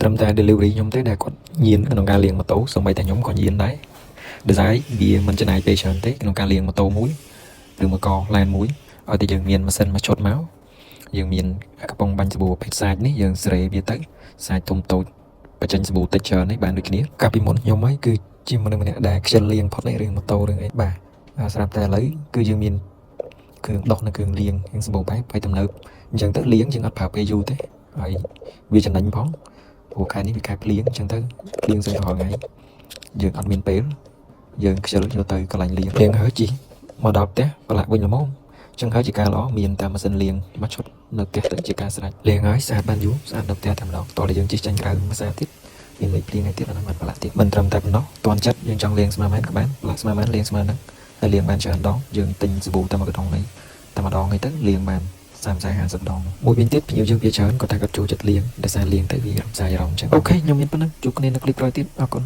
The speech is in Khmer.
ត្រឹមតែ delivery ខ្ញុំទេដែលគាត់ញៀនក្នុងការលាងម៉ូតូសូម្បីតែខ្ញុំក៏ញៀនដែរដោយសារវាមិនចំណាយពេលច្រើនទេក្នុងការលាងម៉ូតូមួយឬមួយកឡែនមួយឲ្យតែយើងមានម៉ាស៊ីនមកឈុតមកយើងមានកំប៉ុងបាញ់សាប៊ូប្រភេទសាច់នេះយើងស្រេវាទៅសាច់ធំតូចបញ្ចេញសាប៊ូតិចច្រើននេះបានដូចគ្នាកាលពីមុនខ្ញុំហើយគឺជាមនុស្សម្នាក់ដែលខ្ជិលលាងផុតរឿងម៉ូតូរឿងអីបាទស្រាប់តែឥឡូវគឺយើងមានគ្រឿងដុសនៅគ្រឿងលាងសាប៊ូបែបហើយទំនើបអញ្ចឹងទៅលាងយើងអត់ប្រើពេលយូរទេហើយវាចំណេញផងព្រោះខែនេះវាខែភ្លៀងអញ្ចឹងទៅភ្លៀងស្អីរាល់ថ្ងៃយើងអត់មានពេលយើងខ្ជិលយកទៅកន្លែងលាងហើយជីមកដល់ផ្ទះប្រឡាក់វិញល្មមចឹងហើយជាការល្អមានតែម៉ាស៊ីនលាងមកឈុតនៅផ្ទះទៅជាការស្រេចលាងហើយស្អាតបានយូរស្អាតនៅផ្ទះតែម្ដងតោះតែយើងជិះចាញ់ក្រៅមួយស្អាតទៀតមានលេខព្រៀងឯទៀតអានោះមិនប្រឡាក់ទៀតមិនត្រឹមតែប៉ុណ្ណោះតាន់ចិត្តយើងចង់លាងស្មើម៉ែនក៏បានប្រឡាក់ស្មើម៉ែនលាងស្មើហ្នឹងហើយលាងបានច្រើនដងយើងទិញសាប៊ូតែមួយកដុងនេះតែម្ដងនេះទៅលាងបាន30-50ដងមួយវិញទៀតភ្ញៀវយើងវាច្រើនគាត់ថាគាត់ចូលចិត្តលាងដោយសារលាងទៅវារំសាយអារម្មណ៍ចឹងអូខេខ្ញុំមានប៉ុណ្ណឹងជួបគ្នានៅคลิปក្រោយទៀតអរគុណ